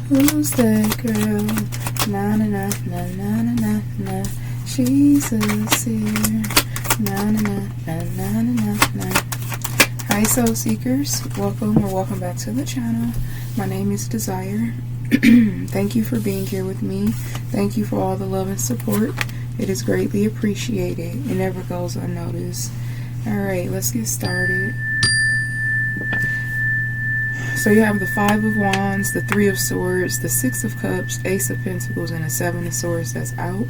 Who's that girl? Na na na na na na na. She's a seer. Na na na na na na na. Hi soul seekers, welcome back to the channel. My name is Desire. Thank you for being here with me. Thank you for all the love and support. It is greatly appreciated. It never goes unnoticed. Alright, let's get started. So you have the 5 of Wands, the 3 of Swords, the 6 of Cups, Ace of Pentacles, and the 7 of Swords that's out.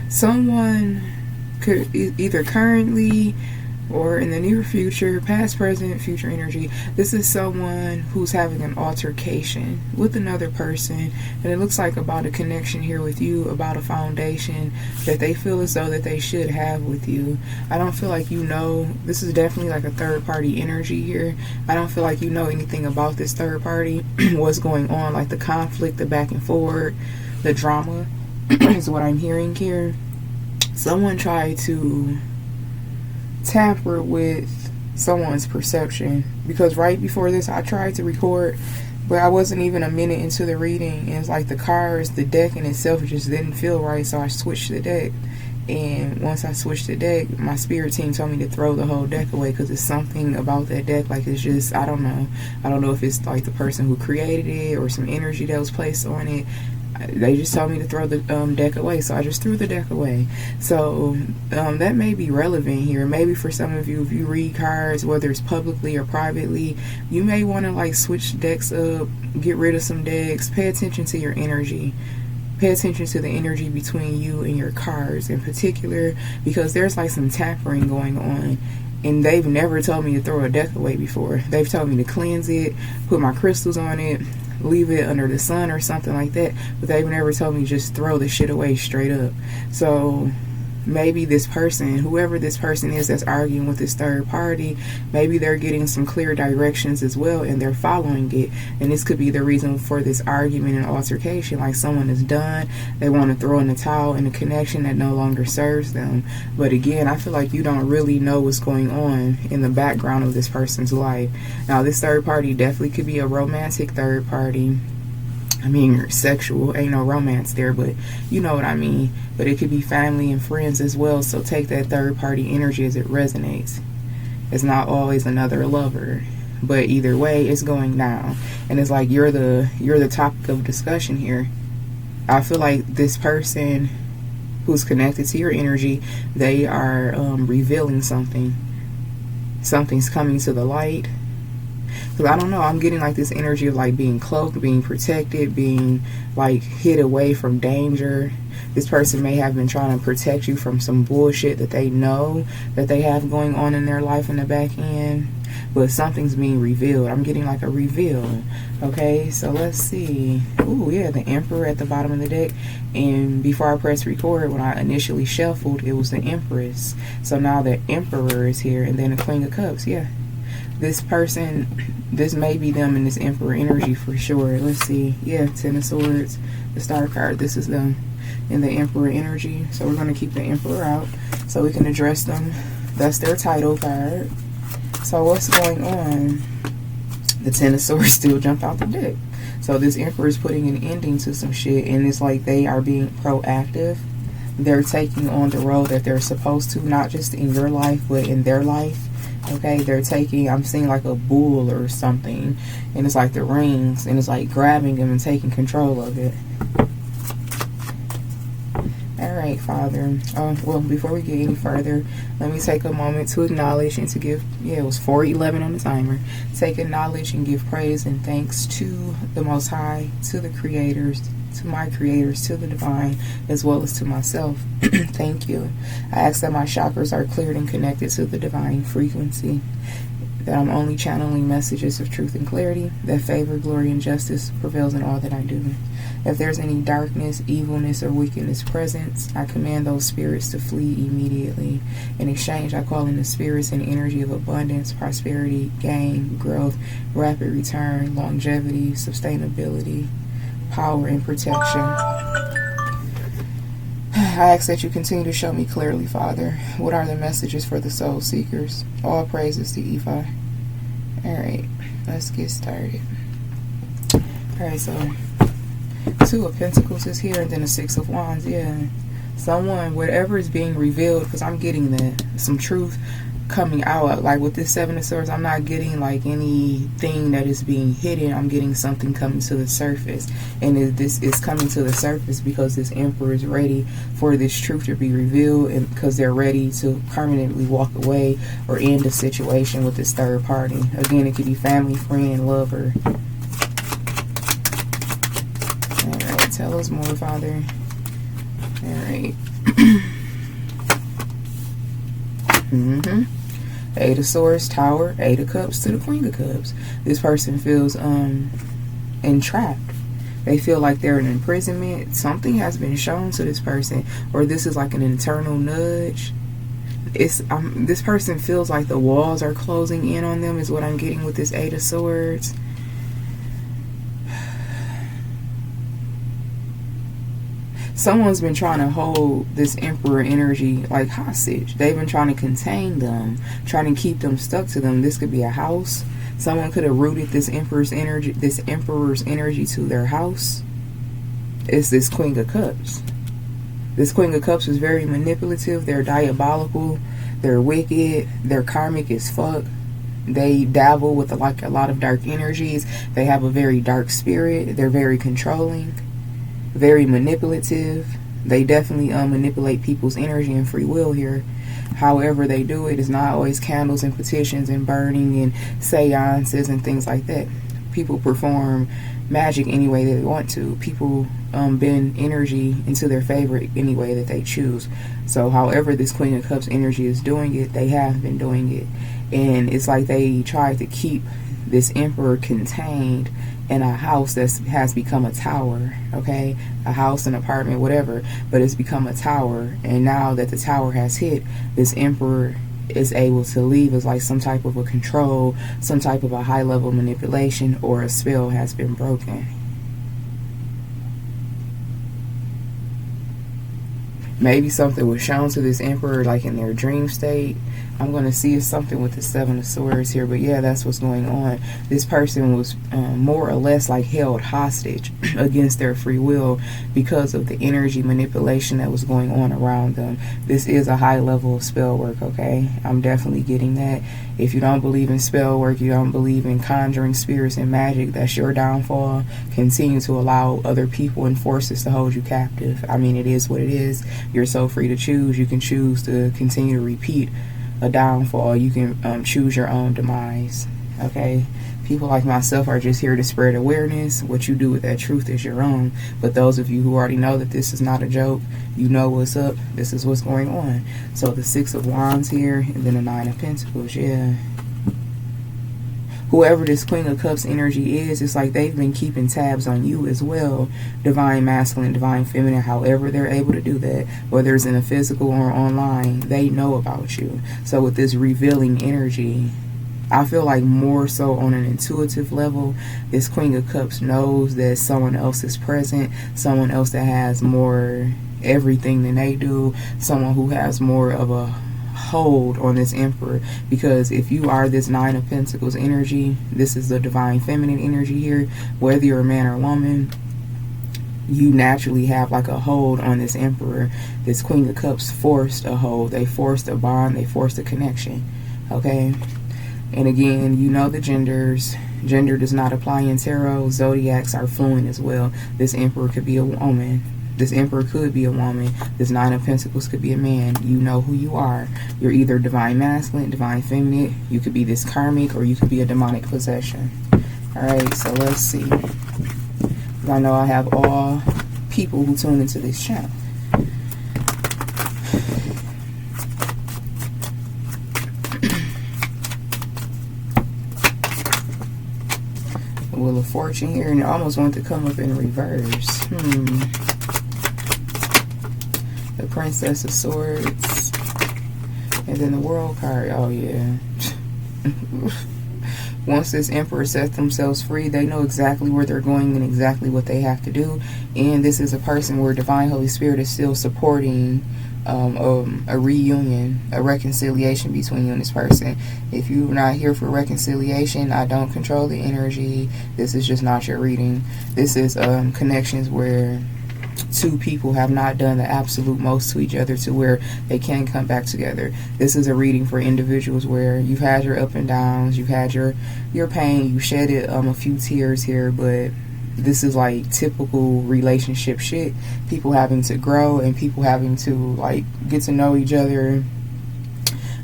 Someone could either currently or in the near future, past, present, future energy, this is someone who's having an altercation with another person, and it looks like about a connection here with you, about a foundation that they feel as though that they should have with you. I don't feel like you know, this is definitely like a third party energy here. I don't feel like you know anything about this third party, what's going on, like the conflict, the back and forward, the drama is what I'm hearing here. Someone tried to tamper with someone's perception, because right before this I tried to record, but I wasn't even a minute into the reading, and it's like the cards, the deck in itself just didn't feel right, so I switched the deck. And once I switched the deck, my spirit team told me to throw the whole deck away, because it's something about that deck, like it's just, I don't know if it's like the person who created it or some energy that was placed on it. They just told me to throw the deck away, so I just threw the deck away. So that may be relevant here. Maybe for some of you, if you read cards, whether it's publicly or privately, you may want to like switch decks up, get rid of some decks. Pay attention to your energy. Pay attention to the energy between you and your cards in particular, because there's like some tampering going on. And they've never told me to throw a deck away before. They've told me to cleanse it, put my crystals on it, leave it under the sun or something like that, but they've never told me just throw the shit away straight up. So maybe this person, whoever this person is that's arguing with this third party, maybe they're getting some clear directions as well and they're following it, and this could be the reason for this argument and altercation. Like someone is done, they want to throw in the towel in a connection that no longer serves them. But again, I feel like you don't really know what's going on in the background of this person's life. Now this third party definitely could be a romantic third party. I mean, sexual, ain't no romance there, but you know what I mean. But it could be family and friends as well, so take that third party energy as it resonates. It's not always another lover, but either way, it's going down. And it's like you're the topic of discussion here. I feel like this person who's connected to your energy, they are revealing something. Something's coming to the light. Because I don't know, I'm getting like this energy of like being cloaked, being protected, being like hid away from danger. This person may have been trying to protect you from some bullshit that they know that they have going on in their life in the back end. But something's being revealed. I'm getting like a reveal. Okay, so let's see. Ooh, yeah, the Emperor at the bottom of the deck. And before I press record, when I initially shuffled, it was the Empress. So now the Emperor is here, and then the Queen of Cups. Yeah. This person, this may be them in this Emperor energy for sure. Let's see. Yeah, 10 of Swords, the Star card. This is them in the Emperor energy. So we're going to keep the Emperor out so we can address them. That's their title card. So what's going on? The 10 of Swords still jumped out the deck. So this Emperor is putting an ending to some shit, and it's like they are being proactive. They're taking on the role that they're supposed to, not just in your life, but in their life. Okay, they're taking, I'm seeing like a bull or something, and it's like the rings, and it's like grabbing them and taking control of it. Alright, Father. Well, before we get any further, let me take a moment to acknowledge and to give, yeah, it was 4:11 on the timer. Take acknowledge and give praise and thanks to the Most High, to the creators, to my creators, to the divine, as well as to myself. Thank you. I ask that my chakras are cleared and connected to the divine frequency, that I'm only channeling messages of truth and clarity, that favor, glory, and justice prevails in all that I do. If there's any darkness, evilness, or wickedness present, I command those spirits to flee immediately. In exchange, I call in the spirits and energy of abundance, prosperity, gain, growth, rapid return, longevity, sustainability, power, and protection. I ask that you continue to show me clearly, Father, what are the messages for the soul seekers. All praises to Ifa. Alright, let's get started. Alright, so Two of Pentacles is here, and then the Six of Wands. Yeah, someone, whatever is being revealed, because I'm getting that some truth coming out. Like with this Seven of Swords, I'm not getting like anything that is being hidden. I'm getting something coming to the surface, and this is coming to the surface because this Emperor is ready for this truth to be revealed, and because they're ready to permanently walk away or end a situation with this third party. Again, it could be family, friend, lover. Alright, tell us more, Father. Alright. Eight of Swords, Tower, Eight of Cups to the Queen of Cups. This person feels entrapped. They feel like they're in imprisonment. Something has been shown to this person, or this is like an internal nudge. This person feels like the walls are closing in on them, is what I'm getting with this Eight of Swords. Someone's been trying to hold this Emperor energy like hostage. They've been trying to contain them, trying to keep them stuck to them. This could be a house. Someone could have rooted this Emperor's energy to their house. It's this Queen of Cups. This Queen of Cups is very manipulative. They're diabolical. They're wicked. They're karmic as fuck. They dabble with like a lot of dark energies. They have a very dark spirit. They're very controlling, very manipulative. They definitely manipulate people's energy and free will here. However they do it is not always candles and petitions and burning and seances and things like that. People perform magic any way they want to. People bend energy into their favor any way that they choose. So however this Queen of Cups energy is doing it, they have been doing it. And it's like they tried to keep this Emperor contained in a house that has become a tower, okay? A house, an apartment, whatever, but it's become a tower. And now that the tower has hit, this Emperor is able to leave as like some type of a control, some type of a high level manipulation, or a spell has been broken. Maybe something was shown to this Emperor like in their dream state. I'm going to see something with the Seven of Swords here, but yeah, that's what's going on. This person was more or less like held hostage against their free will because of the energy manipulation that was going on around them. This is a high level of spell work, okay? I'm definitely getting that. If you don't believe in spell work, you don't believe in conjuring spirits and magic, that's your downfall. Continue to allow other people and forces to hold you captive. I mean, it is what it is. You're so free to choose. You can choose to continue to repeat a downfall. You can choose your own demise, okay? People like myself are just here to spread awareness. What you do with that truth is your own. But those of you who already know that this is not a joke, you know what's up. This is what's going on. So the Six of Wands here, and then the Nine of Pentacles. Yeah, whoever this Queen of Cups energy is, it's like they've been keeping tabs on you as well. Divine masculine, divine feminine, however they're able to do that, whether it's in a physical or online, they know about you. So with this revealing energy, I feel like more so on an intuitive level, this Queen of Cups knows that someone else is present, someone else that has more everything than they do, someone who has more of a hold on this Emperor. Because if you are this Nine of Pentacles energy, this is the divine feminine energy here, whether you're a man or a woman, you naturally have like a hold on this Emperor. This Queen of Cups forced a hold. They forced a bond. They forced a connection, okay? And again, you know the genders. Gender does not apply in tarot. Zodiacs are fluent as well. This Emperor could be a woman. This Emperor could be a woman. This Nine of Pentacles could be a man. You know who you are. You're either divine masculine, divine feminine. You could be this karmic, or you could be a demonic possession. Alright, so let's see. I know I have all people who tune into this channel. Wheel of Fortune here, and it almost wanted to come up in reverse. The Princess of Swords, and then the World card. Oh yeah. Once this Emperor sets themselves free, they know exactly where they're going and exactly what they have to do. And this is a person where Divine Holy Spirit is still supporting a reunion, a reconciliation between you and this person. If you're not here for reconciliation, I don't control the energy. This is just not your reading. This is connections where two people have not done the absolute most to each other to where they can come back together. This is a reading for individuals where you've had your up and downs, you've had your pain, you shedded a few tears here, but this is like typical relationship shit. People having to grow and people having to like get to know each other,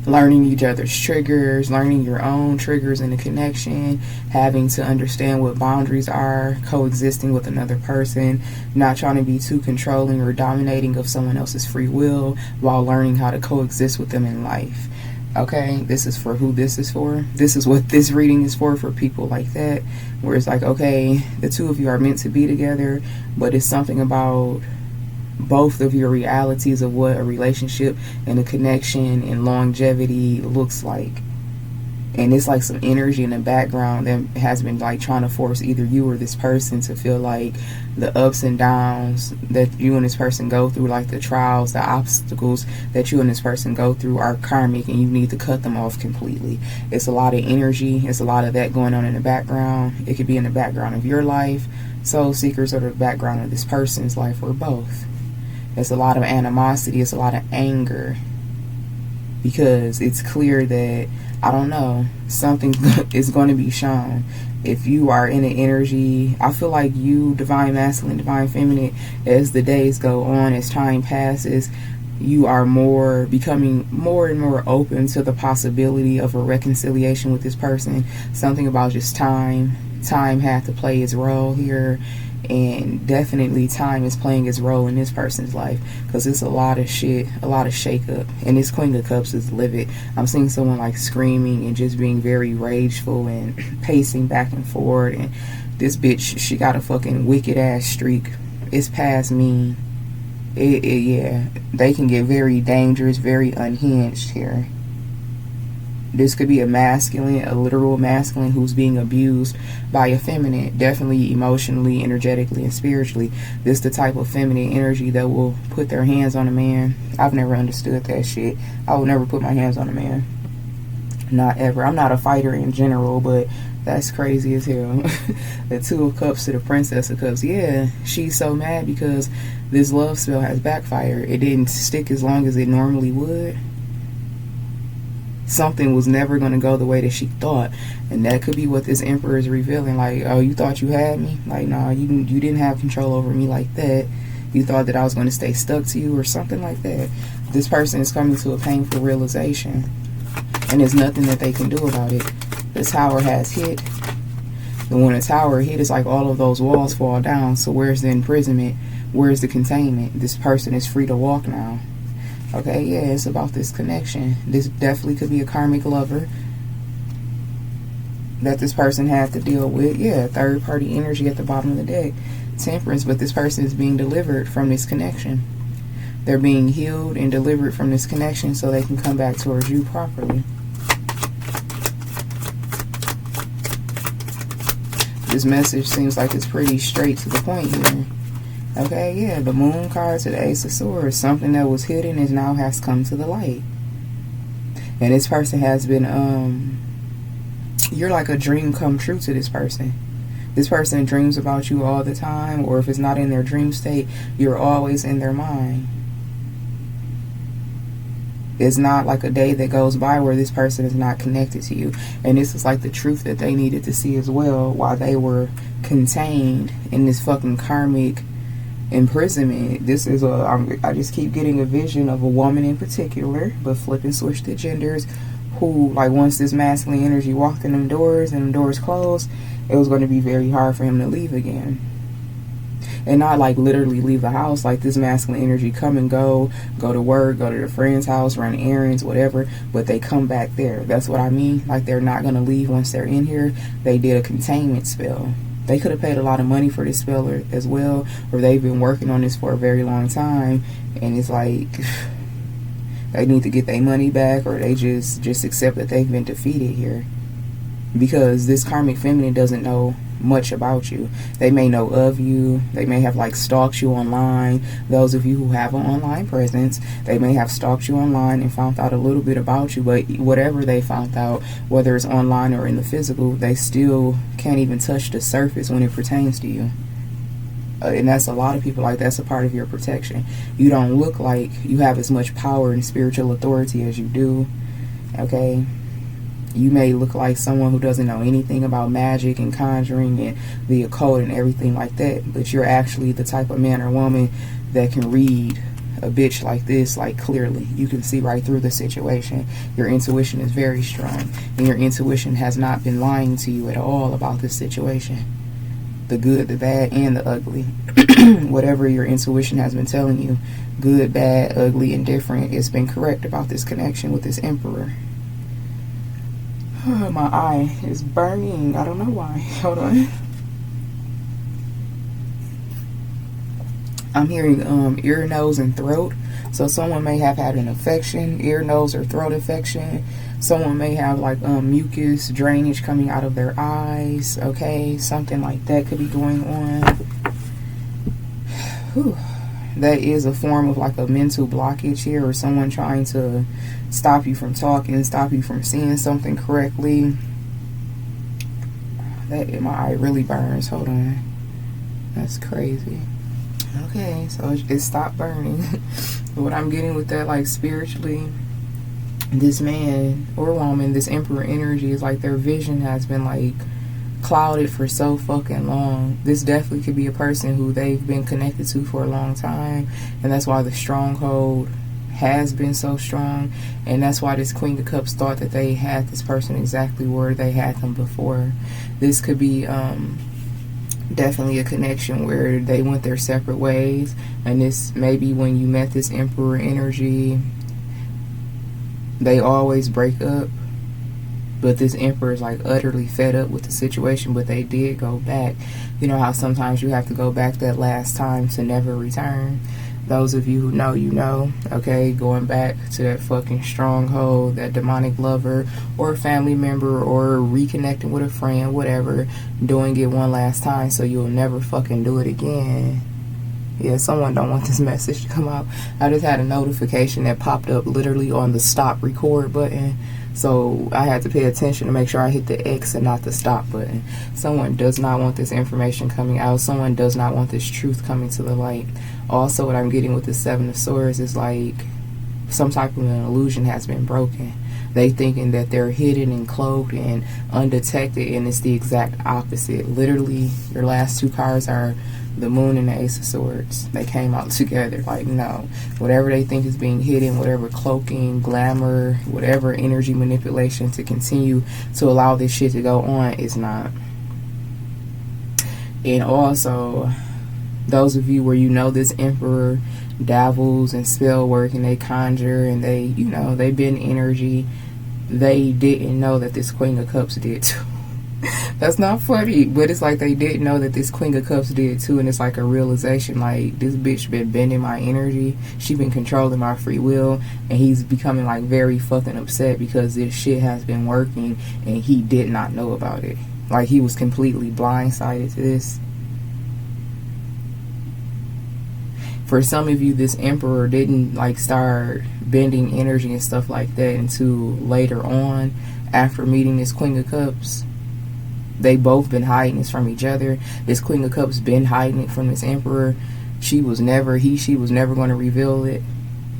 learning each other's triggers, learning your own triggers in the connection, having to understand what boundaries are, coexisting with another person, not trying to be too controlling or dominating of someone else's free will, while learning how to coexist with them in life. Okay, this is for who this is for. This is what this reading is for people like that, where it's like, okay, the two of you are meant to be together, but it's something about both of your realities of what a relationship and a connection and longevity looks like. And it's like some energy in the background that has been like trying to force either you or this person to feel like the ups and downs that you and this person go through, like the trials, the obstacles that you and this person go through are karmic and you need to cut them off completely. It's a lot of energy. It's a lot of that going on in the background. It could be in the background of your life, soul seekers, or the background of this person's life, or both. It's a lot of animosity. It's a lot of anger. Because it's clear that, I don't know, something is going to be shown. If you are in an energy, I feel like you, divine masculine, divine feminine, as the days go on, as time passes, you are becoming more and more open to the possibility of a reconciliation with this person. Something about just time. Time had to play its role here. And definitely time is playing its role in this person's life, because it's a lot of shit, a lot of shakeup. And this Queen of Cups is livid. I'm seeing someone like screaming and just being very rageful and pacing back and forth. And this bitch, she got a fucking wicked ass streak. It's past me. Yeah, they can get very dangerous, very unhinged here. This could be a masculine, a literal masculine who's being abused by a feminine, definitely emotionally, energetically, and spiritually. This is the type of feminine energy that will put their hands on a man. I've never understood that shit. I would never put my hands on a man. Not ever. I'm not a fighter in general, but that's crazy as hell. The Two of Cups to the Princess of Cups. Yeah, she's so mad because this love spell has backfired. It didn't stick as long as it normally would. Something was never going to go the way that she thought, and that could be what this Emperor is revealing. Like, oh, you thought you had me? Like, nah, you didn't have control over me like that. You thought that I was going to stay stuck to you or something like that. This person is coming to a painful realization, and there's nothing that they can do about it. The tower has hit, and when a tower hit, it's like all of those walls fall down. So where's the imprisonment? Where's the containment? This person is free to walk now. Okay, yeah, it's about this connection. This definitely could be a karmic lover that this person had to deal with. Yeah, third party energy at the bottom of the deck. Temperance, but this person is being delivered from this connection. They're being healed and delivered from this connection so they can come back towards you properly. This message seems like it's pretty straight to the point here. Okay, yeah, the Moon card to the Ace of Swords. Something that was hidden is now has come to the light. And this person has been, you're like a dream come true to this person. This person dreams about you all the time, or if it's not in their dream state, you're always in their mind. It's not like a day that goes by where this person is not connected to you. And this is like the truth that they needed to see as well while they were contained in this fucking karmic imprisonment. This is I just keep getting a vision of a woman in particular, but flip and switch the genders, who, like, once this masculine energy walked in them doors and the doors closed, it was going to be very hard for him to leave again. And not like literally leave the house, like this masculine energy come and go to work, go to their friend's house, run errands, whatever, but they come back there. That's what I mean. Like, they're not going to leave once they're in here. They did a containment spell. They could have paid a lot of money for this spell as well, or they've been working on this for a very long time, and it's like they need to get their money back, or they just accept that they've been defeated here. because this karmic feminine doesn't know much about you. They may know of you. They may have like stalked you online. Those of you who have an online presence, they may have stalked you online and found out a little bit about you, but whatever they found out, whether it's online or in the physical, they still can't even touch the surface when it pertains to you. And that's a lot of people, like that's a part of your protection. You don't look like you have as much power and spiritual authority as you do. Okay, you may look like someone who doesn't know anything about magic and conjuring and the occult and everything like that, but you're actually the type of man or woman that can read a bitch like this, like clearly. You can see right through the situation. Your intuition is very strong, and your intuition has not been lying to you at all about this situation. The good, the bad, and the ugly. Whatever your intuition has been telling you, good, bad, ugly, and different, it's been correct about this connection with this emperor. Oh, my eye is burning. I don't know why. Hold on. I'm hearing ear, nose, and throat. So someone may have had an infection, ear, nose, or throat infection. Someone may have like mucus, drainage coming out of their eyes. Okay, something like that could be going on. Whew. That is a form of like a mental blockage here, or someone trying to stop you from talking, stop you from seeing something correctly. That, my eye really burns. Hold on. That's crazy. Okay, so it stopped burning. What I'm getting with that, like spiritually, this man or woman, this emperor energy, is like their vision has been like clouded for so fucking long. This definitely could be a person who they've been connected to for a long time, and that's why the stronghold has been so strong, and that's why this Queen of Cups thought that they had this person exactly where they had them before. This could be definitely a connection where they went their separate ways, and this maybe when you met this emperor energy, they always break up, but this emperor is like utterly fed up with the situation, but they did go back. You know how sometimes you have to go back that last time to never return? Those of you who know, you know, okay, going back to that fucking stronghold, that demonic lover or family member, or reconnecting with a friend, whatever, doing it one last time so you'll never fucking do it again. Yeah, someone don't want this message to come out. I just had a notification that popped up literally on the stop record button, so I had to pay attention to make sure I hit the X and not the stop button. Someone does not want this information coming out. Someone does not want this truth coming to the light. Also, what I'm getting with the Seven of Swords is like some type of an illusion has been broken. They thinking that they're hidden and cloaked and undetected, and it's the exact opposite. Literally, your last two cards are the Moon and the Ace of Swords. They came out together. Like, no, whatever they think is being hidden, whatever cloaking, glamour, whatever energy manipulation to continue to allow this shit to go on is not. And also, those of you where you know this emperor dabbles in spell work and they conjure and they, you know, they bend energy, they didn't know that this Queen of Cups did too. That's not funny, but it's like they didn't know that this Queen of Cups did too, and it's like a realization, like, this bitch been bending my energy, she been controlling my free will, and he's becoming like very fucking upset because this shit has been working and he did not know about it. Like, he was completely blindsided to this. For some of you, this emperor didn't like start bending energy and stuff like that until later on, after meeting this Queen of Cups. They both been hiding this from each other. This Queen of Cups been hiding it from this emperor. She was never going to reveal it.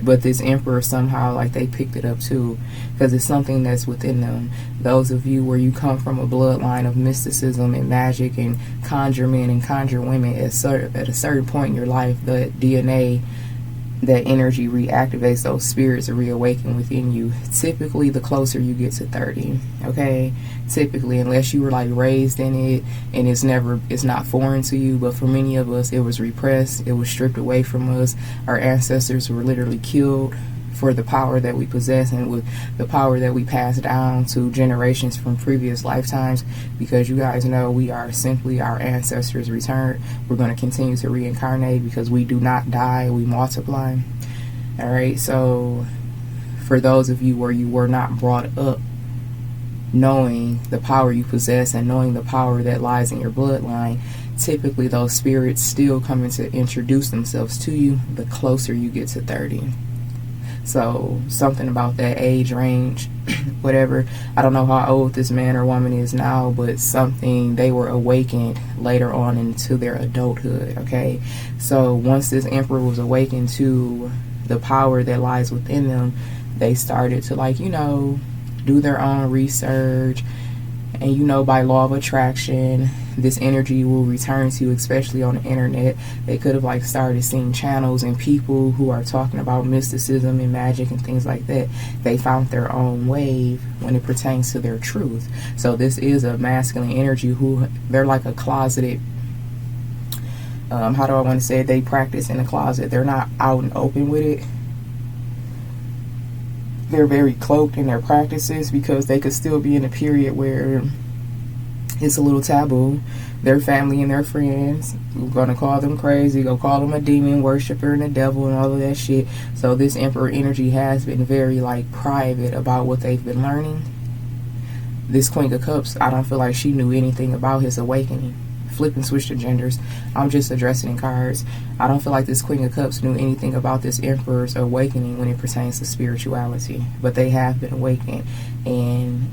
But this emperor somehow, like, they picked it up too, because it's something that's within them. Those of you where you come from a bloodline of mysticism and magic and conjure men and conjure women, at a certain point in your life, the DNA, that energy reactivates, those spirits are reawakened within you. Typically, the closer you get to 30, okay? Typically, unless you were like raised in it and it's not foreign to you. But for many of us, it was repressed, it was stripped away from us. Our ancestors were literally killed for the power that we possess and with the power that we pass down to generations from previous lifetimes, because you guys know we are simply our ancestors returned. We're going to continue to reincarnate because we do not die, we multiply. Alright, so for those of you where you were not brought up knowing the power you possess and knowing the power that lies in your bloodline, typically those spirits still coming to introduce themselves to you the closer you get to 30. So something about that age range, whatever, I don't know how old this man or woman is now, but something, they were awakened later on into their adulthood. Okay, so once this emperor was awakened to the power that lies within them, they started to, like, you know, do their own research. And you know, by law of attraction, this energy will return to you, especially on the internet. They could have like started seeing channels and people who are talking about mysticism and magic and things like that. They found their own wave when it pertains to their truth. So this is a masculine energy who, they're like a closeted, how do I want to say it? They practice in a closet. They're not out and open with it. They're very cloaked in their practices because they could still be in a period where it's a little taboo. Their family and their friends are going to call them crazy, go call them a demon worshiper and a devil and all of that shit. So this emperor energy has been very like private about what they've been learning. This Queen of Cups, I don't feel like she knew anything about his awakening. Flip and switch the genders. I'm just addressing in cards. I don't feel like this Queen of Cups knew anything about this Emperor's awakening when it pertains to spirituality. But they have been awakened. And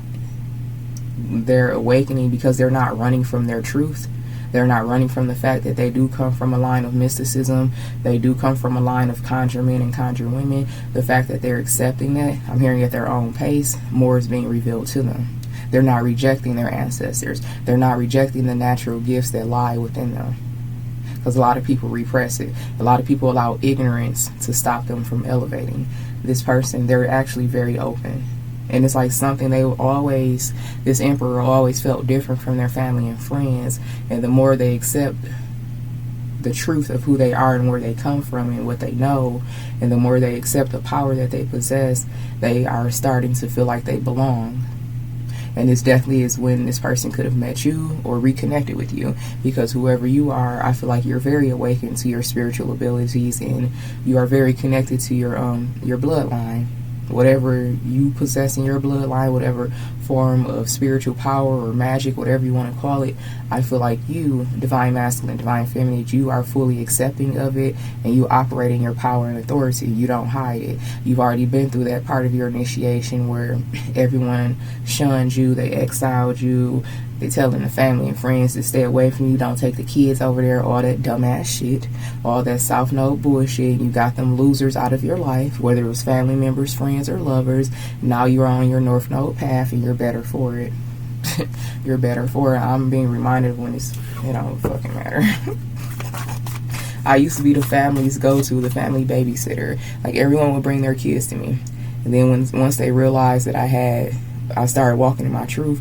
they're awakening because they're not running from their truth. They're not running from the fact that they do come from a line of mysticism. They do come from a line of conjure men and conjure women. The fact that they're accepting that, I'm hearing at their own pace, more is being revealed to them. They're not rejecting their ancestors. They're not rejecting the natural gifts that lie within them. Because a lot of people repress it. A lot of people allow ignorance to stop them from elevating. This person, they're actually very open. And it's like something they always, this emperor always felt different from their family and friends. And the more they accept the truth of who they are and where they come from and what they know, and the more they accept the power that they possess, they are starting to feel like they belong. And this definitely is when this person could have met you or reconnected with you, because whoever you are, I feel like you're very awakened to your spiritual abilities and you are very connected to your bloodline. Whatever you possess in your bloodline, whatever form of spiritual power or magic, whatever you want to call it, I feel like you, divine masculine, divine feminine, you are fully accepting of it and you operate in your power and authority. You don't hide it. You've already been through that part of your initiation where everyone shunned you, they exiled you, they telling the family and friends to stay away from you, don't take the kids over there, all that dumbass shit, all that South Node bullshit. You got them losers out of your life, whether it was family members, friends, or lovers. Now you're on your North Node path and you're better for it. You're better for it. I'm being reminded when it's, it don't fucking matter. I used to be the family's go-to, the family babysitter. Like, everyone would bring their kids to me. And then once they realized that I started walking in my truth.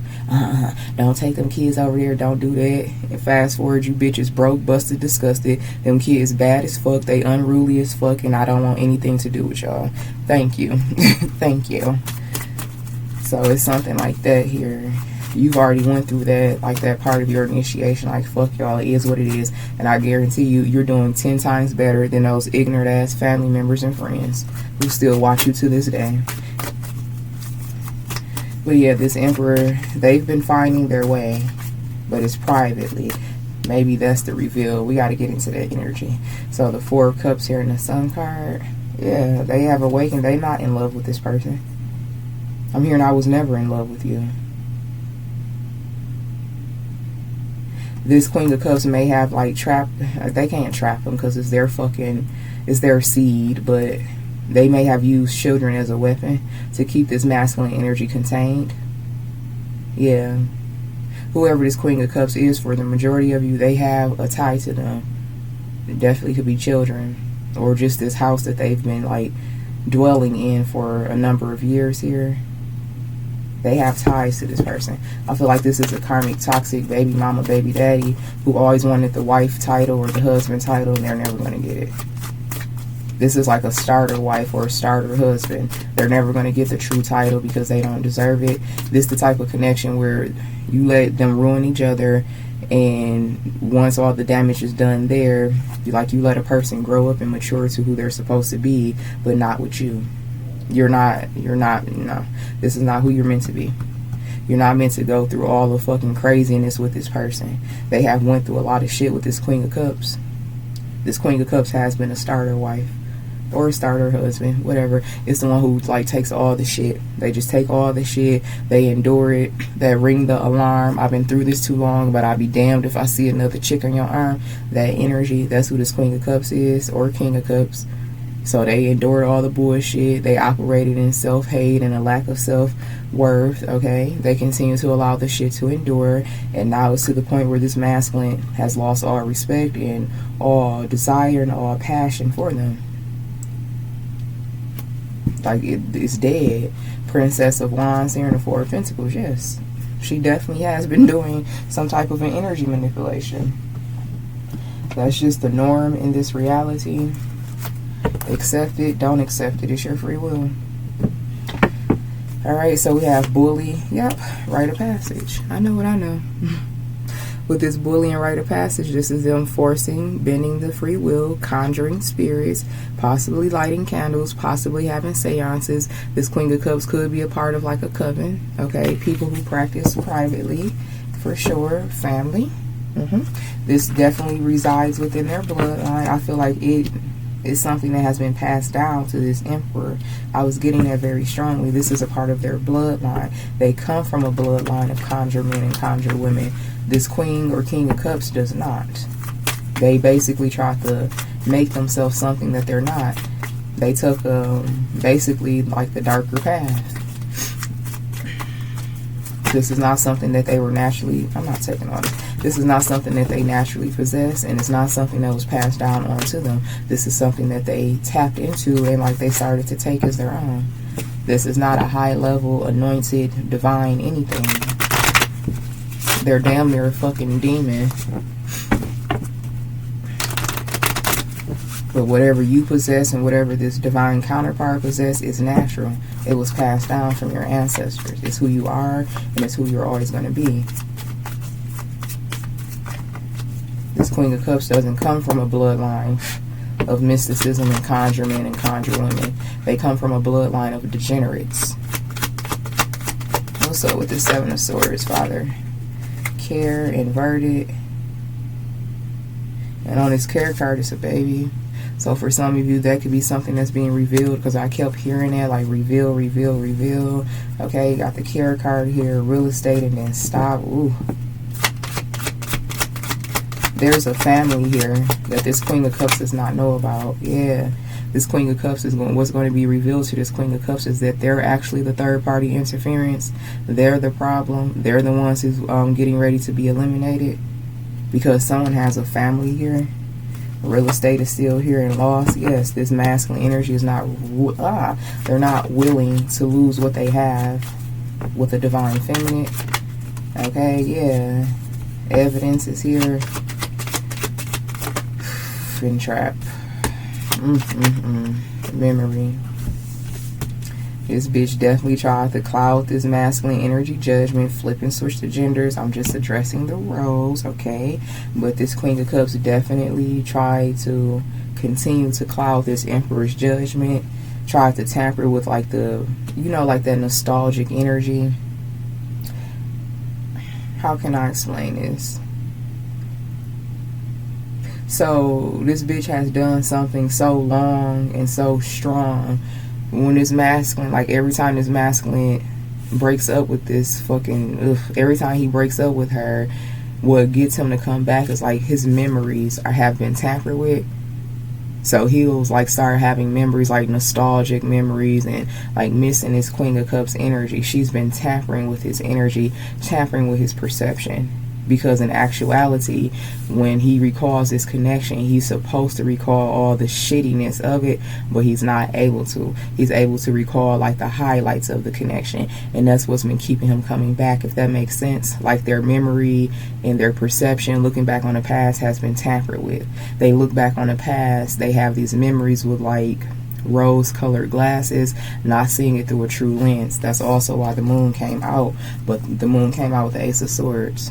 Don't take them kids over there. Don't do that. And fast forward, you bitches broke, busted, disgusted. Them kids bad as fuck. They unruly as fuck. And I don't want anything to do with y'all. Thank you. Thank you. So it's something like that here. You've already went through that, like that part of your initiation. Like, fuck y'all, it is what it is. And I guarantee you, you're doing 10 times better than those ignorant ass family members and friends who still watch you to this day. But yeah, this emperor, they've been finding their way, but it's privately. Maybe that's the reveal. We got to get into that energy. So the Four of Cups here in the Sun card, yeah, they have awakened. They're not in love with this person. I'm hearing I was never in love with you. This Queen of Cups may have like trapped, they can't trap them because it's their seed, but they may have used children as a weapon to keep this masculine energy contained. Yeah. Whoever this Queen of Cups is, for the majority of you, they have a tie to them. It definitely could be children. Or just this house that they've been like dwelling in for a number of years here. They have ties to this person. I feel like this is a karmic, toxic baby mama, baby daddy who always wanted the wife title or the husband title, and they're never going to get it. This is like a starter wife or a starter husband. They're never going to get the true title because they don't deserve it. This is the type of connection where you let them ruin each other, and once all the damage is done there, you let a person grow up and mature to who they're supposed to be, but not with you. You're not, no. This is not who you're meant to be. You're not meant to go through all the fucking craziness with this person. They have went through a lot of shit with this Queen of Cups. This Queen of Cups has been a starter wife or a starter husband, whatever. It's the one who like takes all the shit. They just take all the shit. They endure it. They ring the alarm. I've been through this too long, but I'll be damned if I see another chick on your arm. That energy, that's who this Queen of Cups is, or King of Cups. So they endured all the bullshit. They operated in self-hate and a lack of self-worth, okay? They continue to allow the shit to endure. And now it's to the point where this masculine has lost all respect and all desire and all passion for them. Like, it's dead. Princess of Wands here in the Four of Pentacles, yes. She definitely has been doing some type of an energy manipulation. That's just the norm in this reality. Accept it, don't accept it. It's your free will. Alright, so we have bully. Yep, rite of passage. I know what I know. With this bully and rite of passage, this is them forcing, bending the free will, conjuring spirits, possibly lighting candles, possibly having seances. This Queen of Cups could be a part of like a coven, okay? People who practice privately, for sure. Family. This definitely resides within their bloodline. I feel like it is something that has been passed down to this emperor. I was getting that very strongly. This is a part of their bloodline. They come from a bloodline of conjure men and conjure women. This Queen or King of Cups does not. They basically try to make themselves something that they're not. They took basically like the darker path. This is not something that they were naturally, I'm not taking on it. This is not something that they naturally possess, and it's not something that was passed down onto them. This is something that they tapped into and like they started to take as their own. This is not a high level, anointed, divine anything. They're damn near a fucking demon. But whatever you possess and whatever this divine counterpart possess is natural. It was passed down from your ancestors. It's who you are, and it's who you're always going to be. This Queen of Cups doesn't come from a bloodline of mysticism and conjure men and conjure women. They come from a bloodline of degenerates. Also with the Seven of Swords, Father. Care, inverted. And on this care card, it's a baby. So for some of you, that could be something that's being revealed, because I kept hearing that, like reveal, reveal, reveal. Okay, you got the care card here, real estate, and then stop. Ooh. There's a family here that this Queen of Cups does not know about. Yeah, this Queen of Cups is what's going to be revealed to this Queen of Cups is that they're actually the third party interference. They're the problem. They're the ones who's getting ready to be eliminated, because someone has a family here. Real estate is still here and lost. Yes, this masculine energy is not, they're not willing to lose what they have with the divine feminine. Okay, yeah. Evidence is here. Fin trap. Memory. This bitch definitely tried to cloud this masculine energy, judgment, flip and switch the genders. I'm just addressing the roles, okay? But this Queen of Cups definitely tried to continue to cloud this Emperor's judgment, tried to tamper with like the, you know, like that nostalgic energy. How can I explain this? So this bitch has done something so long and so strong. When this masculine, like every time this masculine breaks up with this fucking, every time he breaks up with her, what gets him to come back is like his memories have been tampered with. So he'll like start having memories, like nostalgic memories, and like missing his Queen of Cups energy. She's been tampering with his energy, tampering with his perception. Because in actuality, when he recalls this connection, he's supposed to recall all the shittiness of it, but he's not able to. He's able to recall like the highlights of the connection, and that's what's been keeping him coming back, if that makes sense. Like their memory and their perception, looking back on the past, has been tampered with. They look back on the past, they have these memories with like rose-colored glasses, not seeing it through a true lens. That's also why the moon came out, but the moon came out with the Ace of Swords.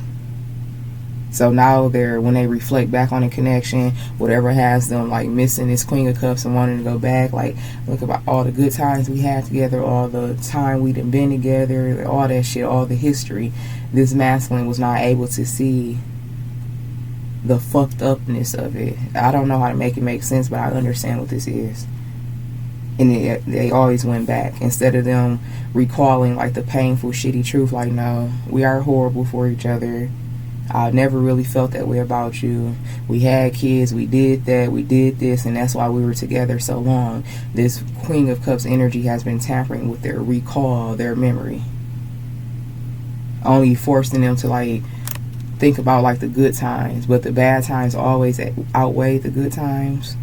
So now when they reflect back on the connection, whatever has them like missing this Queen of Cups and wanting to go back, like look about all the good times we had together, all the time we'd been together, all that shit, all the history. This masculine was not able to see the fucked upness of it. I don't know how to make it make sense, but I understand what this is. And they always went back. Instead of them recalling like the painful, shitty truth, like, no, we are horrible for each other. I never really felt that way about you. We had kids, we did that, we did this, and that's why we were together so long. This Queen of Cups energy has been tampering with their recall, their memory. Only forcing them to like think about like the good times, but the bad times always outweigh the good times.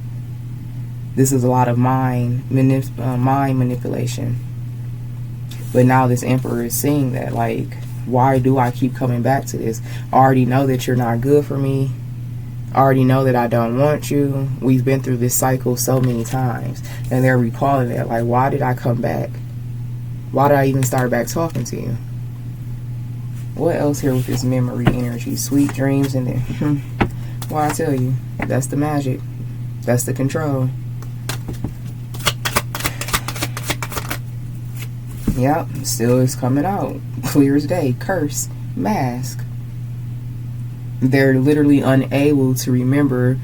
This is a lot of mind manipulation. But now this Emperor is seeing that, like, why do I keep coming back to this? I already know that you're not good for me. I already know that I don't want you. We've been through this cycle so many times. And they're recalling that, like, why did I come back? Why did I even start back talking to you? What else here with this memory energy? Sweet dreams, and then well, I tell you, that's the magic. That's the control. Yep, still is coming out. Clear as day. Curse. Mask. They're literally unable to remember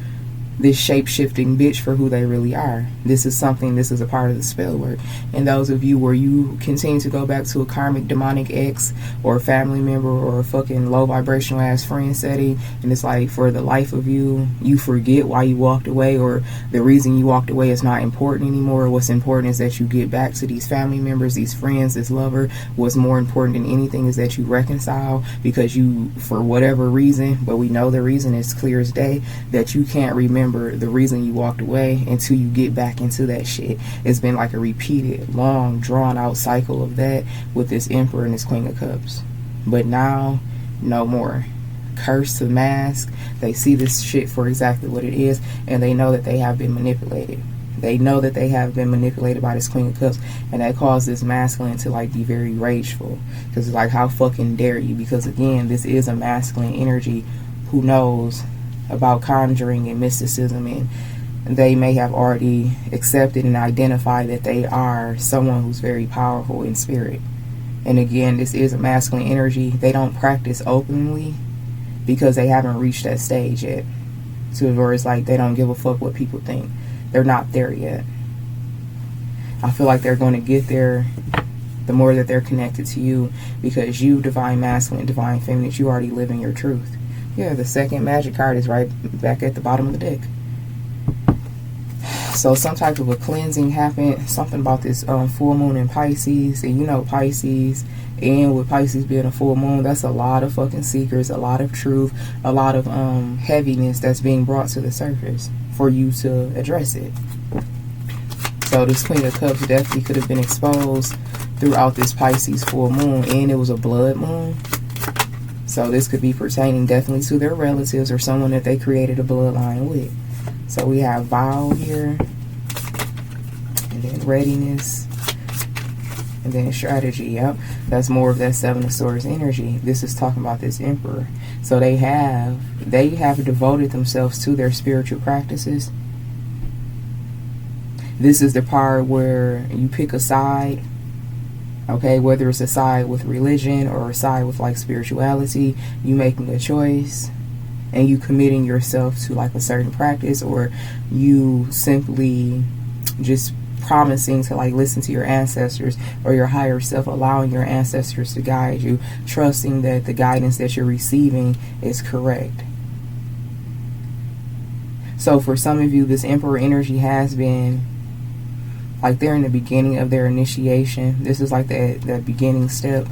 this shape-shifting bitch for who they really are. This is a part of the spell work. And those of you where you continue to go back to a karmic demonic ex or a family member or a fucking low vibrational ass friend setting, and it's like for the life of you, you forget why you walked away, or the reason you walked away is not important anymore. What's important is that you get back to these family members, these friends, this lover. What's more important than anything is that you reconcile, because you, for whatever reason, but we know the reason is clear as day, that you can't remember the reason you walked away until you get back into that shit. It's been like a repeated, long, drawn out cycle of that with this Emperor and this Queen of Cups. But now, no more. Curse to mask. They see this shit for exactly what it is, and they know that they have been manipulated. They know that they have been manipulated by this Queen of Cups, and that caused this masculine to like be very rageful. Because it's like, how fucking dare you? Because again, this is a masculine energy who knows about conjuring and mysticism, and they may have already accepted and identified that they are someone who's very powerful in spirit. And again, this is a masculine energy. They don't practice openly because they haven't reached that stage yet, to where it's like they don't give a fuck what people think. They're not there yet. I feel like they're going to get there the more that they're connected to you, because you, divine masculine, divine feminine, you already live in your truth. Yeah, the second magic card is right back at the bottom of the deck. So some type of a cleansing happened. Something about this full moon in Pisces. And you know Pisces, and with Pisces being a full moon, that's a lot of fucking secrets, a lot of truth, a lot of heaviness that's being brought to the surface for you to address it. So this Queen of Cups definitely could have been exposed throughout this Pisces full moon. And it was a blood moon. So this could be pertaining definitely to their relatives or someone that they created a bloodline with. So we have vow here, and then readiness, and then strategy. Yep, that's more of that Seven of Swords energy. This is talking about this Emperor. So they have devoted themselves to their spiritual practices. This is the part where you pick a side. Okay, whether it's a side with religion or a side with like spirituality, you making a choice and you committing yourself to like a certain practice, or you simply just promising to like listen to your ancestors or your higher self, allowing your ancestors to guide you, trusting that the guidance that you're receiving is correct. So for some of you, this Emperor energy has been like they're in the beginning of their initiation. This is like that beginning step.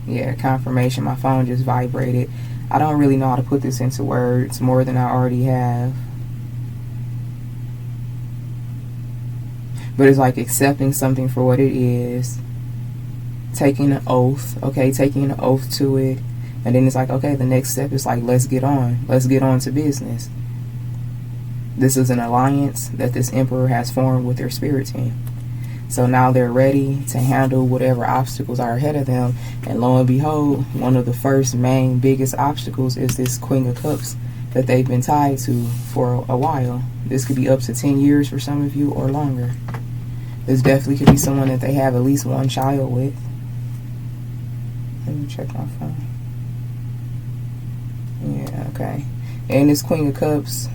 Yeah, confirmation. My phone just vibrated. I don't really know how to put this into words more than I already have. But it's like accepting something for what it is. Taking an oath. Okay, taking an oath to it. And then it's like, okay, the next step is like, let's get on. Let's get on to business. This is an alliance that this Emperor has formed with their spirit team. So now they're ready to handle whatever obstacles are ahead of them. And lo and behold, one of the first main biggest obstacles is this Queen of Cups that they've been tied to for a while. This could be up to 10 years for some of you or longer. This definitely could be someone that they have at least one child with. Let me check my phone. Yeah, okay. And this Queen of Cups,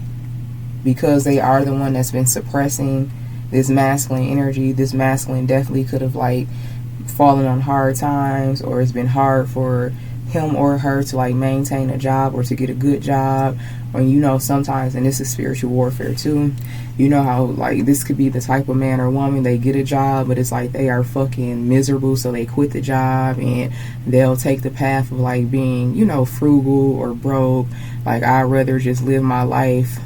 because they are the one that's been suppressing this masculine energy, this masculine definitely could have like fallen on hard times, or it's been hard for him or her to like maintain a job or to get a good job. Or, you know, sometimes, and this is spiritual warfare too, you know how like this could be the type of man or woman, they get a job but it's like they are fucking miserable, so they quit the job and they'll take the path of like being, you know, frugal or broke. Like, I'd rather just live my life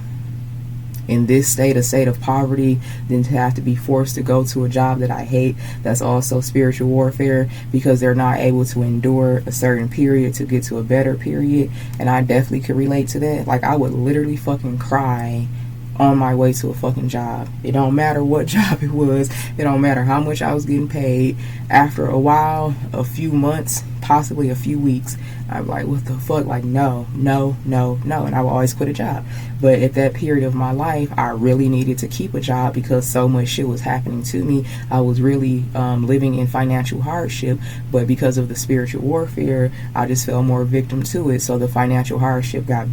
in this state, a state of poverty, than to have to be forced to go to a job that I hate. That's also spiritual warfare, because they're not able to endure a certain period to get to a better period. And I definitely could relate to that. Like, I would literally fucking cry on my way to a fucking job. It don't matter what job it was. It don't matter how much I was getting paid. After a while, a few months, possibly a few weeks, I'm like, what the fuck? Like, no, no, no, no. And I would always quit a job. But at that period of my life, I really needed to keep a job because so much shit was happening to me. I was really living in financial hardship. But because of the spiritual warfare, I just fell more victim to it. So the financial hardship got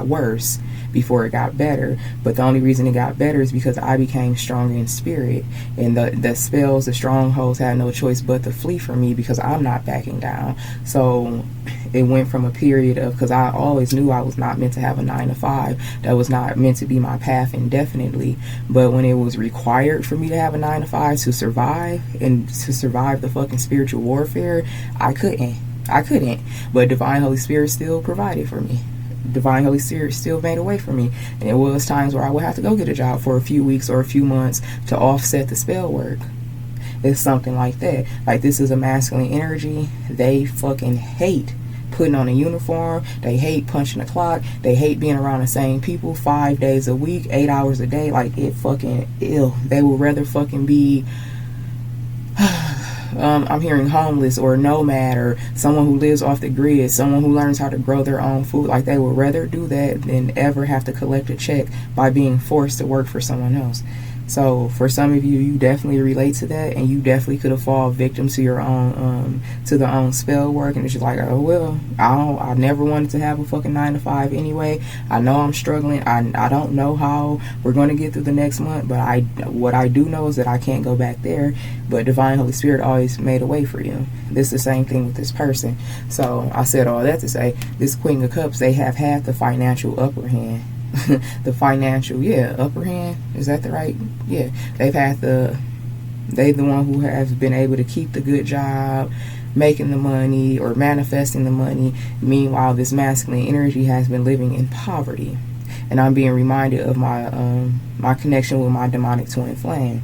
worse before it got better. But the only reason it got better is because I became stronger in spirit, and the spells, the strongholds had no choice but to flee from me because I'm not backing down. So it went from a period of, because I always knew I was not meant to have a 9-to-5. That was not meant to be my path indefinitely. But when it was required for me to have a 9-to-5 to survive, and to survive the fucking spiritual warfare, I couldn't. But Divine Holy Spirit still provided for me. Divine Holy Spirit still made a way for me. And it was times where I would have to go get a job for a few weeks or a few months to offset the spell work. It's something like that. Like, this is a masculine energy. They fucking hate putting on a uniform. They hate punching the clock. They hate being around the same people 5 days a week, 8 hours a day. Like, it fucking ill. They would rather fucking be I'm hearing homeless or nomad, or someone who lives off the grid, someone who learns how to grow their own food. Like, they would rather do that than ever have to collect a check by being forced to work for someone else. So for some of you, you definitely relate to that, and you definitely could have fallen victim to your own to the own spell work. And it's just like, oh well, I never wanted to have a fucking 9-to-5 anyway. I know I'm struggling. I don't know how we're going to get through the next month, but what I do know is that I can't go back there. But Divine Holy Spirit always made a way for you. This is the same thing with this person. So I said all that to say, this Queen of Cups, they have had the financial upper hand. The financial, upper hand, is that the right? Yeah, they the one who has been able to keep the good job, making the money or manifesting the money. Meanwhile, this masculine energy has been living in poverty. And I'm being reminded of my connection with my demonic twin flame.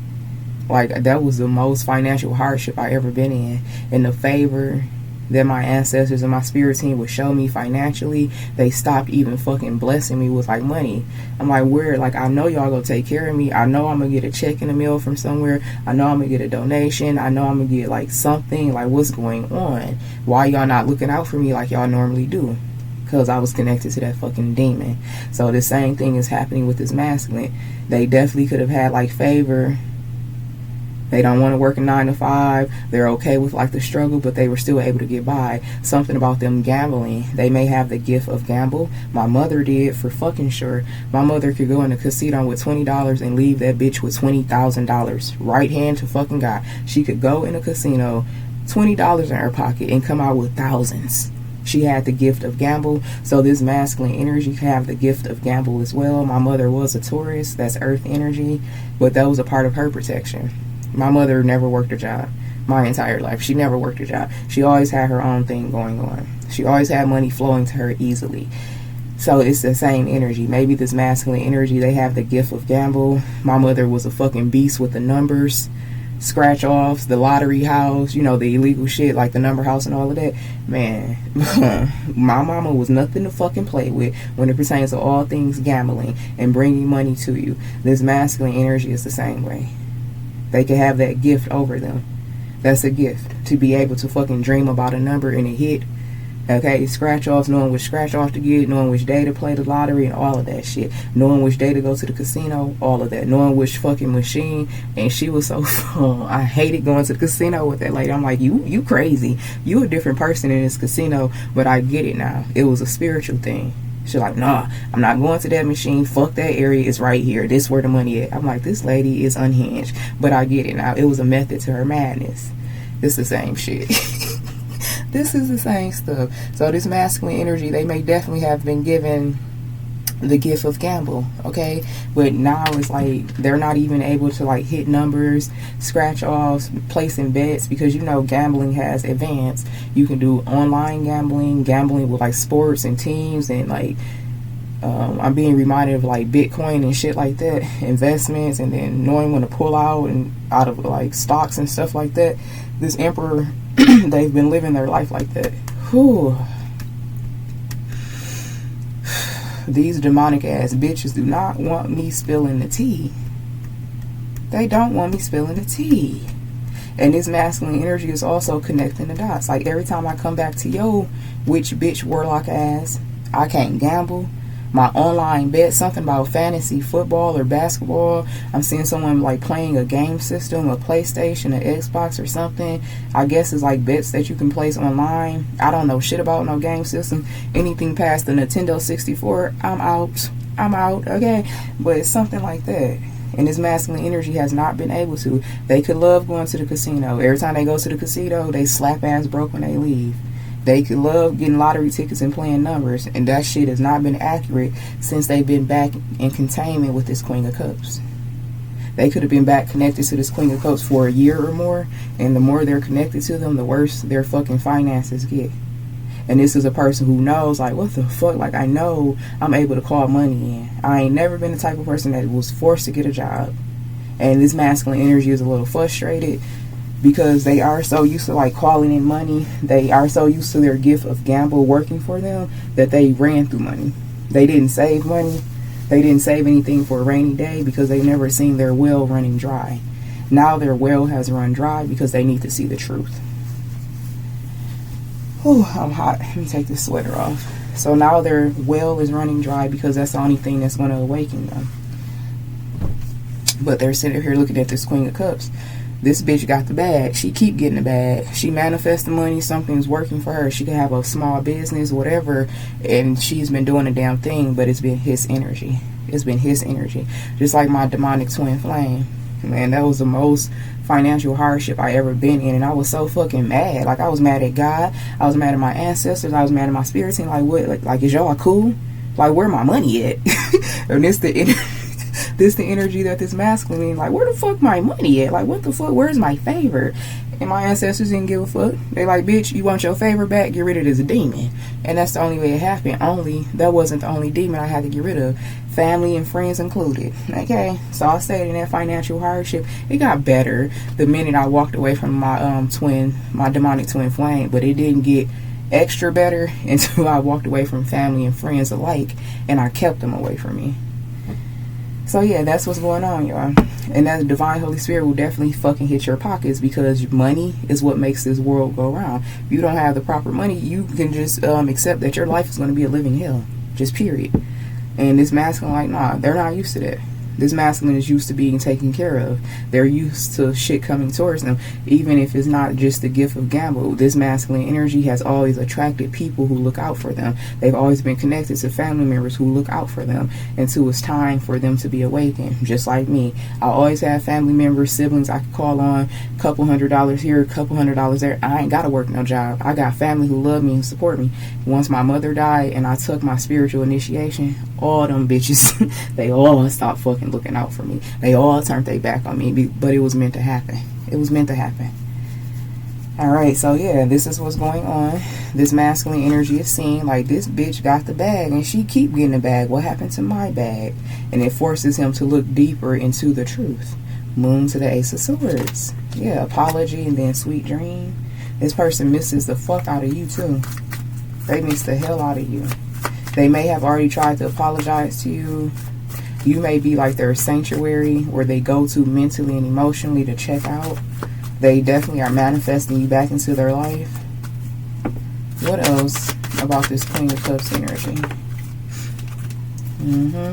Like, that was the most financial hardship I ever been in. And the favor that my ancestors and my spirit team would show me financially, they stopped even fucking blessing me with like money. I'm like, weird. Like, I know y'all gonna take care of me. I know I'm gonna get a check in the mail from somewhere. I know I'm gonna get a donation. I know I'm gonna get like something. Like, what's going on? Why y'all not looking out for me like y'all normally do? Because I was connected to that fucking demon. So the same thing is happening with this masculine. They definitely could have had like favor. They don't want to work a 9-to-5. They're okay with like the struggle, but they were still able to get by. Something about them gambling. They may have the gift of gamble. My mother did, for fucking sure. My mother could go in a casino with $20 and leave that bitch with $20,000. Right hand to fucking God. She could go in a casino, $20 in her pocket, and come out with thousands. She had the gift of gamble. So this masculine energy can have the gift of gamble as well. My mother was a Taurus. That's earth energy. But that was a part of her protection. My mother never worked a job my entire life. She never worked a job. She always had her own thing going on. She always had money flowing to her easily. So it's the same energy. Maybe this masculine energy, they have the gift of gamble. My mother was a fucking beast with the numbers, scratch offs, the lottery house, you know, the illegal shit like the number house and all of that. Man, my mama was nothing to fucking play with when it pertains to all things gambling and bringing money to you. This masculine energy is the same way. They can have that gift over them. That's a gift, to be able to fucking dream about a number and a hit. Okay, scratch offs, knowing which scratch off to get, knowing which day to play the lottery and all of that shit. Knowing which day to go to the casino, all of that. Knowing which fucking machine. And she was so I hated going to the casino with that lady. I'm like, you crazy. You a different person in this casino, but I get it now. It was a spiritual thing. She's like, nah, I'm not going to that machine. Fuck that area. It's right here. This where the money is. I'm like, this lady is unhinged. But I get it now. It was a method to her madness. It's the same shit. This is the same stuff. So this masculine energy, they may definitely have been given the gift of gamble, okay? But now it's like they're not even able to like hit numbers, scratch offs, placing bets, because you know gambling has advanced. You can do online gambling with like sports and teams, and like I'm being reminded of like Bitcoin and shit like that, investments, and then knowing when to pull out and out of like stocks and stuff like that. This emperor, they've been living their life like that. Whew. These demonic ass bitches do not want me spilling the tea. They don't want me spilling the tea. And this masculine energy is also connecting the dots. Like every time I come back to yo, witch bitch warlock ass, I can't gamble. My online bet, something about fantasy football or basketball. I'm seeing someone like playing a game system, a PlayStation, an Xbox or something. I guess it's like bets that you can place online. I don't know shit about no game system. Anything past the Nintendo 64, I'm out, okay? But it's something like that. And this masculine energy has not been able to. They could love going to the casino. Every time they go to the casino, they slap ass broke when they leave. They could love getting lottery tickets and playing numbers, and that shit has not been accurate since they've been back in containment with this Queen of Cups. They could have been back connected to this Queen of Cups for a year or more, and the more they're connected to them, the worse their fucking finances get. And this is a person who knows, like, what the fuck? Like, I know I'm able to call money in. I ain't never been the type of person that was forced to get a job. And this masculine energy is a little frustrated, because they are so used to like calling in money. They are so used to their gift of gamble working for them that they ran through money. They didn't save money. They didn't save anything for a rainy day because they never seen their well running dry. Now their well has run dry because they need to see the truth. Oh, I'm hot. Let me take this sweater off. So now their well is running dry because that's the only thing that's going to awaken them. But they're sitting here looking at this Queen of Cups. This bitch got the bag. She keep getting the bag. She manifests the money. Something's working for her. She can have a small business, whatever, and she's been doing a damn thing, but it's been his energy. It's been his energy. Just like my demonic twin flame. Man, that was the most financial hardship I ever been in, and I was so fucking mad. Like, I was mad at God. I was mad at my ancestors. I was mad at my spirit team. Like, what? Like is y'all cool? Like, where my money at? And this the energy that this masculine means. Like, where the fuck my money at? Like, what the fuck? Where's my favor? And my ancestors didn't give a fuck. They like, bitch, you want your favor back? Get rid of this demon. And that's the only way it happened. That wasn't the only demon I had to get rid of. Family and friends included. Okay? So I stayed in that financial hardship. It got better the minute I walked away from my demonic twin flame. But it didn't get extra better until I walked away from family and friends alike. And I kept them away from me. So yeah, that's what's going on, y'all. And that divine Holy Spirit will definitely fucking hit your pockets, because money is what makes this world go round. If you don't have the proper money, you can just accept that your life is going to be a living hell. Just period. And this masculine, like, nah, they're not used to that. This masculine is used to being taken care of. They're used to shit coming towards them. Even if it's not just the gift of gamble, this masculine energy has always attracted people who look out for them. They've always been connected to family members who look out for them until it's time for them to be awakened. Just like me. I always have family members, siblings I could call on. Couple $100 here, couple $100 there. I ain't got to work no job. I got family who love me and support me. Once my mother died and I took my spiritual initiation, all them bitches, they all stopped fucking looking out for me. They all turned their back on me, but it was meant to happen. It was meant to happen. Alright, so yeah, this is what's going on. This masculine energy is seen like, this bitch got the bag and she keep getting the bag. What happened to my bag? And it forces him to look deeper into the truth. Moon to the Ace of Swords. Yeah, apology and then sweet dream. This person misses the fuck out of you too. They miss the hell out of you. They may have already tried to apologize to you. You may be like their sanctuary where they go to mentally and emotionally to check out. They definitely are manifesting you back into their life. What else about this Queen of Cups energy?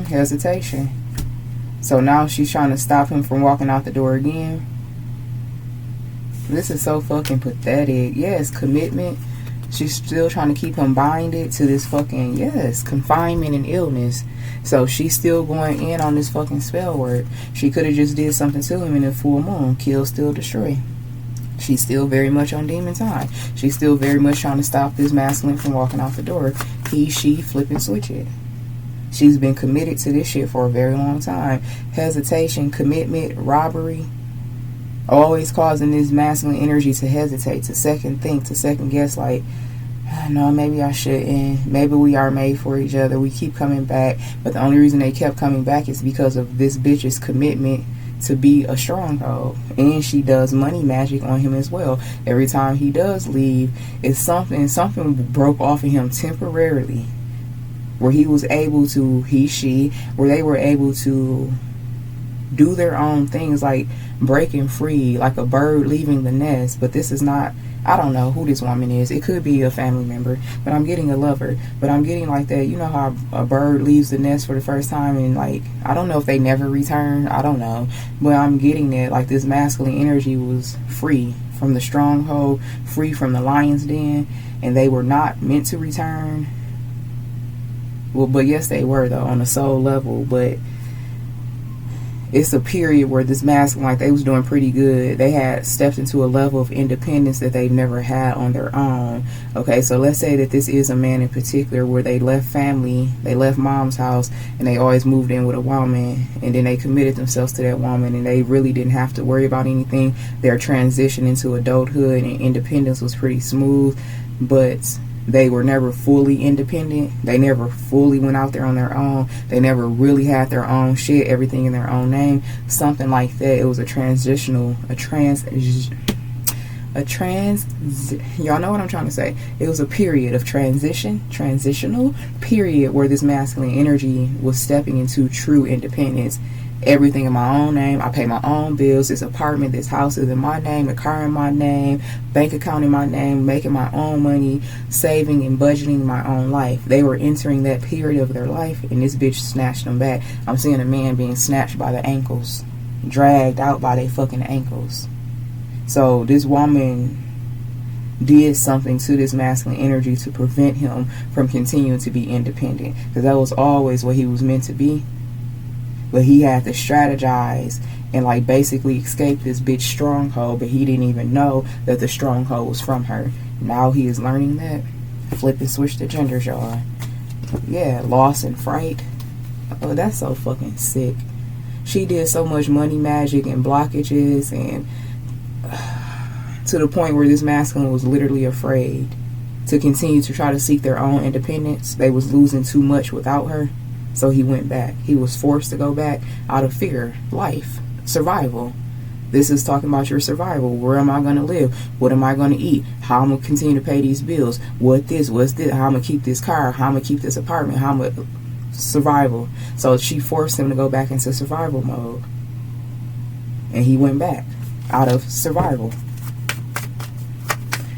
Hesitation. So now she's trying to stop him from walking out the door again. This is so fucking pathetic. Yes, commitment. She's still trying to keep him binded to this fucking, yes, confinement and illness. So she's still going in on this fucking spell work. She could have just did something to him in a full moon. Kill, steal, destroy. She's still very much on demon time. She's still very much trying to stop this masculine from walking out the door. He, she, flip and switch it. She's been committed to this shit for a very long time. Hesitation, commitment, robbery. Always causing this masculine energy to hesitate, to second think, to second guess, like, no, maybe I shouldn't. Maybe we are made for each other. We keep coming back. But the only reason they kept coming back is because of this bitch's commitment to be a stronghold. And she does money magic on him as well. Every time he does leave, it's something broke off of him temporarily, where he was able to, he, she, where they were able to do their own things, like breaking free, like a bird leaving the nest. But this is not, I don't know who this woman is. It could be a family member, but I'm getting a lover. But I'm getting like that, you know how a bird leaves the nest for the first time and like, I don't know if they never return, I don't know, but I'm getting that like this masculine energy was free from the stronghold, free from the lion's den, and they were not meant to return. Well, but yes they were though, on a soul level. But it's a period where this masculine, like, they was doing pretty good. They had stepped into a level of independence that they've never had on their own. Okay, so let's say that this is a man in particular where they left family, they left mom's house, and they always moved in with a woman, and then they committed themselves to that woman, and they really didn't have to worry about anything. Their transition into adulthood and independence was pretty smooth, but they were never fully independent. They never fully went out there on their own. They never really had their own shit, everything in their own name. Something like that. It was a transitional, y'all know what I'm trying to say. It was a period of transitional period where this masculine energy was stepping into true independence. Everything in my own name. I pay my own bills. This apartment, this house is in my name, the car in my name, bank account in my name, making my own money, saving and budgeting my own life. They were entering that period of their life, and this bitch snatched them back. I'm seeing a man being snatched by the ankles, dragged out by their fucking ankles. So this woman did something to this masculine energy to prevent him from continuing to be independent, because that was always what he was meant to be. But he had to strategize and like basically escape this bitch stronghold, but he didn't even know that the stronghold was from her. Now he is learning that. Flip and switch the genders, y'all. Yeah, loss and fright. Oh, that's so fucking sick. She did so much money magic and blockages, and to the point where this masculine was literally afraid to continue to try to seek their own independence. They was losing too much without her. So he went back. He was forced to go back out of fear, life, survival. This is talking about your survival. Where am I going to live? What am I going to eat? How I'm going to continue to pay these bills? What's this? How I'm going to keep this car? How I'm going to keep this apartment? How I'm going to... Survival. So she forced him to go back into survival mode. And he went back out of survival.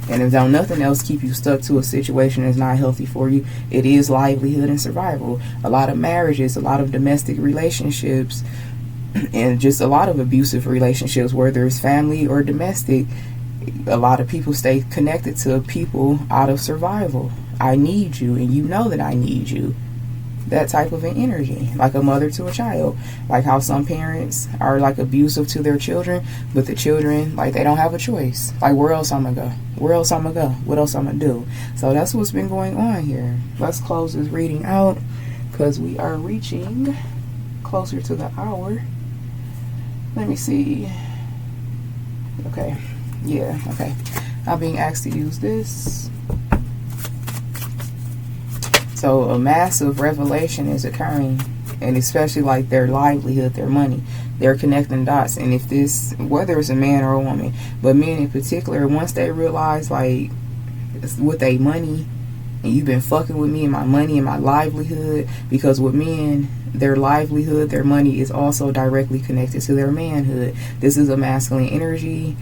And if don't nothing else keep you stuck to a situation that's not healthy for you, it is livelihood and survival. A lot of marriages, a lot of domestic relationships, and just a lot of abusive relationships, whether it's family or domestic, a lot of people stay connected to people out of survival. I need you, and you know that I need you. That type of an energy, like a mother to a child. Like how some parents are like abusive to their children, but the children, like, they don't have a choice. Like, where else I'm gonna go? Where else I'm gonna go? What else I'm gonna do? So that's what's been going on here. Let's close this reading out, because we are reaching closer to the hour. Let me see. Okay. Yeah, okay. I'm being asked to use this. So a massive revelation is occurring, and especially like their livelihood, their money, they're connecting dots. And if this, whether it's a man or a woman, but men in particular, once they realize like with their money and you've been fucking with me and my money and my livelihood, because with men, their livelihood, their money is also directly connected to their manhood. This is a masculine energy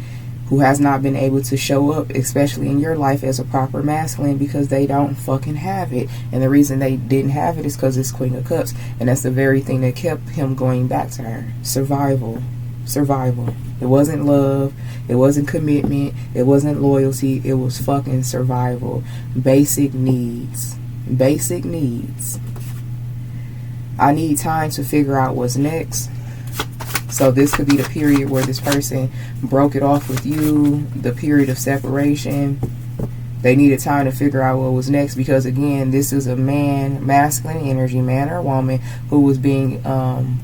who has not been able to show up, especially in your life, as a proper masculine, because they don't fucking have it. And the reason they didn't have it is because it's Queen of Cups, and that's the very thing that kept him going back to her. Survival. It wasn't love, it wasn't commitment, it wasn't loyalty, it was fucking survival. Basic needs. I need time to figure out what's next. So this could be the period where this person broke it off with you, the period of separation. They needed time to figure out what was next, because again, this is a man, masculine energy, man or woman, who was being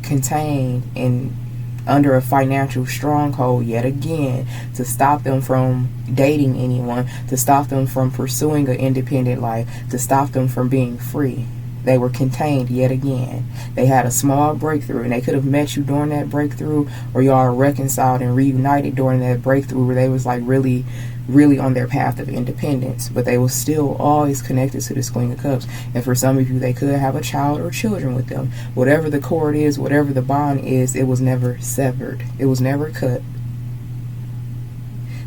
contained and under a financial stronghold yet again, to stop them from dating anyone, to stop them from pursuing an independent life, to stop them from being free. They were contained yet again. They had a small breakthrough, and they could have met you during that breakthrough, or y'all are reconciled and reunited during that breakthrough, where they was like really on their path of independence, but they were still always connected to this Queen of Cups. And for some of you, they could have a child or children with them. Whatever the cord is, whatever the bond is, it was never severed. It was never cut.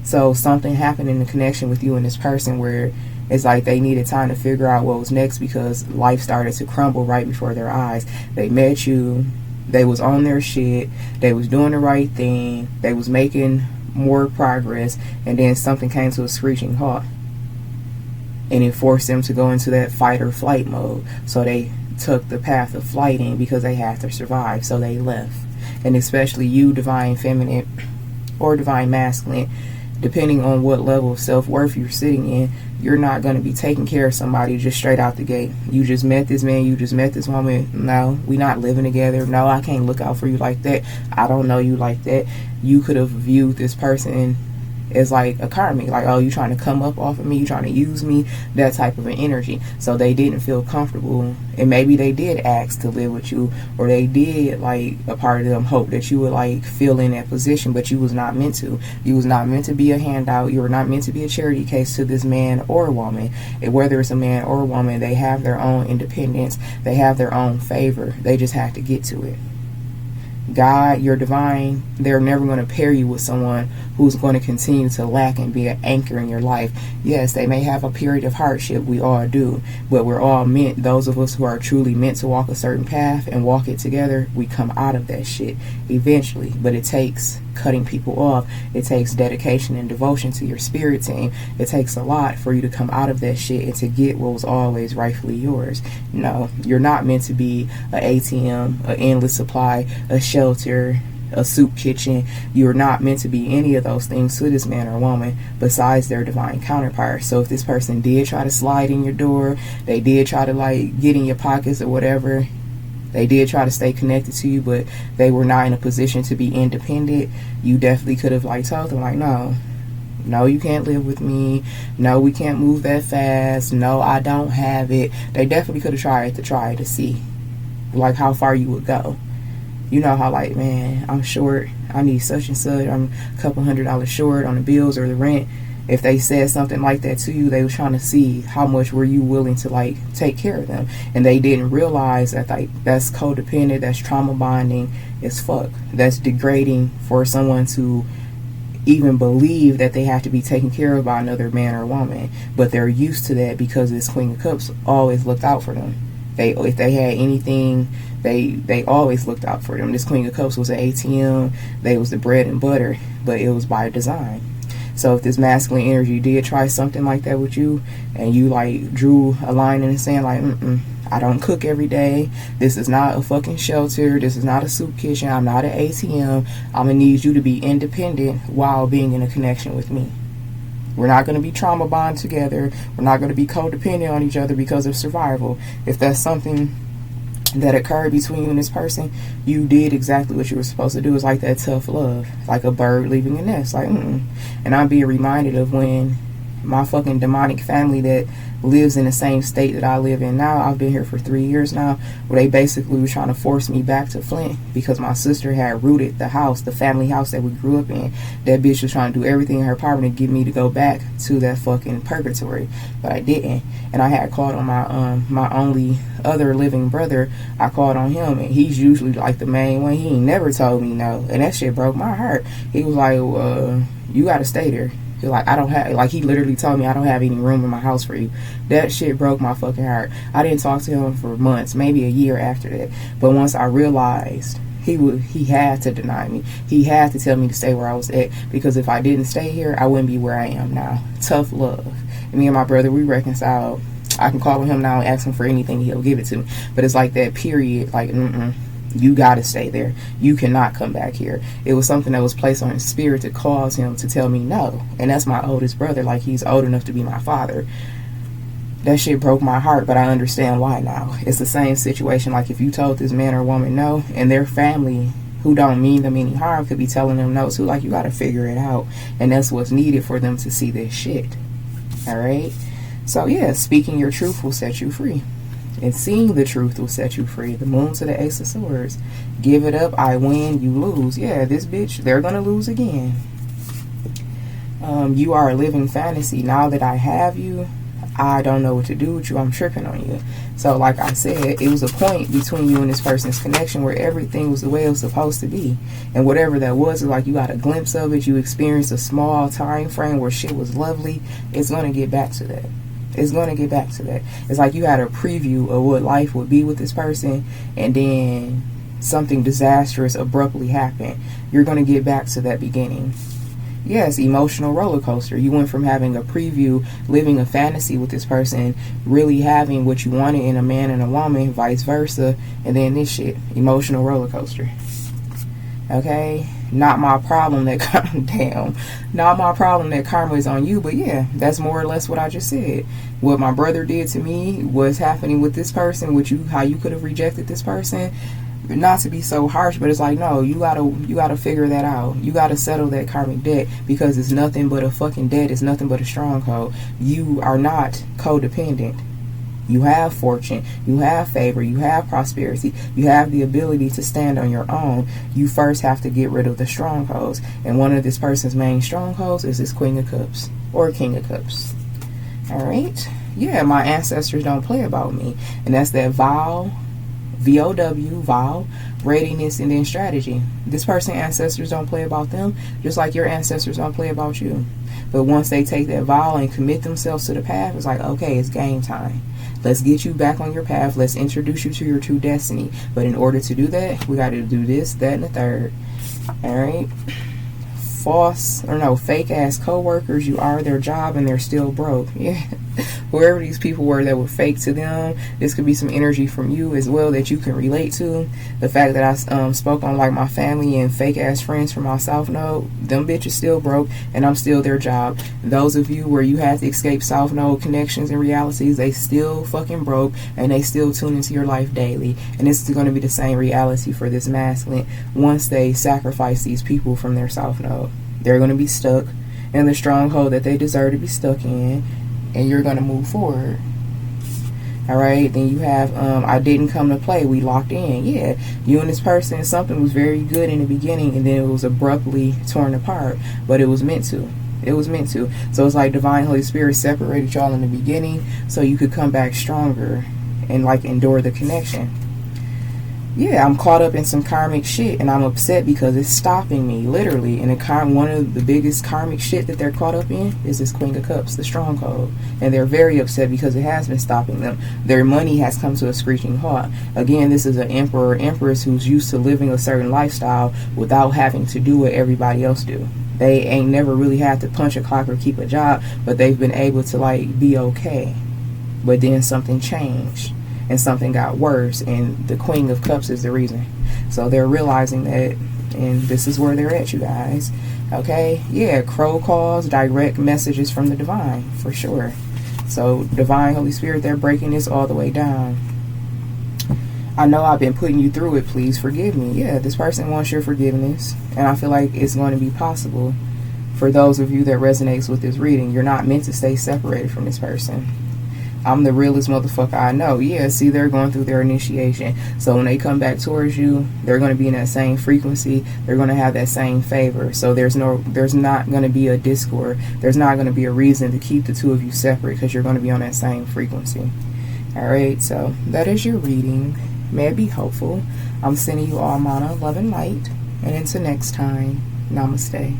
So something happened in the connection with you and this person where it's like they needed time to figure out what was next, because life started to crumble right before their eyes. They met you, they was on their shit, they was doing the right thing, they was making more progress, and then something came to a screeching halt, and it forced them to go into that fight or flight mode. So they took the path of flighting because they had to survive, so they left. And especially you, divine feminine or divine masculine, depending on what level of self-worth you're sitting in, you're not going to be taking care of somebody just straight out the gate. You just met this man, you just met this woman. No, we not living together. No, I can't look out for you like that. I don't know you like that. You could have viewed this person as like a karmic, like, oh, you trying to come up off of me, you trying to use me, that type of an energy. So they didn't feel comfortable, and maybe they did ask to live with you, or they did, like, a part of them hope that you would like feel in that position, but you was not meant to. You was not meant to be a handout. You were not meant to be a charity case to this man or woman. And whether it's a man or a woman, they have their own independence, they have their own favor, they just have to get to it. God, you're divine, they're never going to pair you with someone who's going to continue to lack and be an anchor in your life. Yes, they may have a period of hardship, we all do, but we're all meant, those of us who are truly meant to walk a certain path and walk it together, we come out of that shit eventually. But it takes cutting people off, it takes dedication and devotion to your spirit team. It takes a lot for you to come out of that shit and to get what was always rightfully yours. No, you're not meant to be an ATM, an endless supply, a shelter, a soup kitchen. You're not meant to be any of those things to this man or woman besides their divine counterpart. So if this person did try to slide in your door, they did try to like get in your pockets or whatever, they did try to stay connected to you, but they were not in a position to be independent, you definitely could have like told them like, no, you can't live with me. No, we can't move that fast. No, I don't have it. They definitely could have tried to see like how far you would go. You know how like, man, I'm short, I need such and such, I'm a couple $100 short on the bills or the rent. If they said something like that to you, they were trying to see how much were you willing to like take care of them. And they didn't realize that like that's codependent, that's trauma bonding as fuck. That's degrading for someone to even believe that they have to be taken care of by another man or woman. But they're used to that because this Queen of Cups always looked out for them. If they had anything, they always looked out for them. This Queen of Cups was an ATM. They was the bread and butter, but it was by design. So if this masculine energy did try something like that with you, and you like drew a line in the sand like, I don't cook every day, this is not a fucking shelter, this is not a soup kitchen, I'm not an ATM, I'm gonna need you to be independent while being in a connection with me. We're not going to be trauma bond together, we're not going to be codependent on each other because of survival. If that's something that occurred between you and this person, you did exactly what you were supposed to do. It's like that tough love, like a bird leaving a nest, like And I'm being reminded of when my fucking demonic family that lives in the same state that I live in now. I've been here for 3 years now, where they basically were trying to force me back to Flint because my sister had rooted the house, the family house that we grew up in. That bitch was trying to do everything in her power to get me to go back to that fucking purgatory, but I didn't. And I had called on my only other living brother. I called on him, and he's usually like the main one. He ain't never told me no, and that shit broke my heart. He was like, you gotta stay there. He's like, I don't have, like, he literally told me I don't have any room in my house for you. That shit broke my fucking heart. I didn't talk to him for months, maybe a year after that. But once I realized he had to deny me, he had to tell me to stay where I was at, because if I didn't stay here, I wouldn't be where I am now. Tough love. And me and my brother, we reconciled. I can call him now and ask him for anything, he'll give it to me. But it's like that period, like, you gotta stay there. You cannot come back here. It was something that was placed on his spirit to cause him to tell me no. And that's my oldest brother. Like, he's old enough to be my father. That shit broke my heart, but I understand why now. It's the same situation. Like, if you told this man or woman no, and their family, who don't mean them any harm, could be telling them no too. Like, you gotta figure it out. And that's what's needed for them to see this shit. Alright? So yeah, speaking your truth will set you free. And seeing the truth will set you free. The moon to the Ace of Swords. Give it up, I win, you lose. Yeah, this bitch, they're gonna lose again. You are a living fantasy. Now that I have you, I don't know what to do with you. I'm tripping on you. So like I said, it was a point between you and this person's connection where everything was the way it was supposed to be. And whatever that was, like, you got a glimpse of it. You experienced a small time frame where shit was lovely. It's gonna get back to that. It's going to get back to that. It's like you had a preview of what life would be with this person, and then something disastrous abruptly happened. You're going to get back to that beginning. Yes, emotional roller coaster. You went from having a preview, living a fantasy with this person, really having what you wanted in a man and a woman, vice versa, and then this shit, emotional roller coaster. Okay? Not my problem that damn, not my problem that karma is on you. But yeah, that's more or less what I just said. What my brother did to me was happening with this person, with you, how you could have rejected this person. Not to be so harsh, but it's like, no, you gotta figure that out. You gotta settle that karmic debt, because it's nothing but a fucking debt. It's nothing but a stronghold. You are not codependent. You have fortune, you have favor, you have prosperity, you have the ability to stand on your own. You first have to get rid of the strongholds. And one of this person's main strongholds is this Queen of Cups or King of Cups. Alright? Yeah, my ancestors don't play about me. And that's that vow, VOW, vow, readiness, and then strategy. This person's ancestors don't play about them, just like your ancestors don't play about you. But once they take that vow and commit themselves to the path, it's like, okay, it's game time. Let's get you back on your path. Let's introduce you to your true destiny. But in order to do that, we got to do this, that, and the third. Alright? Fake ass co-workers. You are their job and they're still broke. Yeah. Whoever these people were that were fake to them, this could be some energy from you as well that you can relate to. The fact that I spoke on like my family and fake ass friends from my South Node, them bitches still broke and I'm still their job. Those of you where you had to escape South Node connections and realities, they still fucking broke and they still tune into your life daily. And this is going to be the same reality for this masculine once they sacrifice these people from their South Node. They're going to be stuck in the stronghold that they deserve to be stuck in, and you're going to move forward. Alright, then you have I didn't come to play, we locked in. Yeah, you and this person, something was very good in the beginning and then it was abruptly torn apart, but it was meant to. It was meant to. So it's like Divine Holy Spirit separated y'all in the beginning so you could come back stronger and like endure the connection. Yeah, I'm caught up in some karmic shit and I'm upset because it's stopping me, literally. And one of the biggest karmic shit that they're caught up in is this Queen of Cups, the stronghold. And they're very upset because it has been stopping them. Their money has come to a screeching halt. Again, this is an emperor or empress who's used to living a certain lifestyle without having to do what everybody else do. They ain't never really had to punch a clock or keep a job, but they've been able to like be okay. But then something changed. And something got worse, and the Queen of Cups is the reason. So they're realizing that, and this is where they're at, you guys. Okay? Yeah, crow calls, direct messages from the divine, for sure. So Divine Holy Spirit, they're breaking this all the way down. I know I've been putting you through it, please forgive me. Yeah, this person wants your forgiveness, and I feel like it's going to be possible for those of you that resonates with this reading, you're not meant to stay separated from this person. I'm the realest motherfucker I know. Yeah, see, they're going through their initiation. So when they come back towards you, they're going to be in that same frequency. They're going to have that same favor. So there's not going to be a discord. There's not going to be a reason to keep the two of you separate, because you're going to be on that same frequency. All right, so that is your reading. May it be helpful. I'm sending you all mana, love, and light. And until next time, namaste.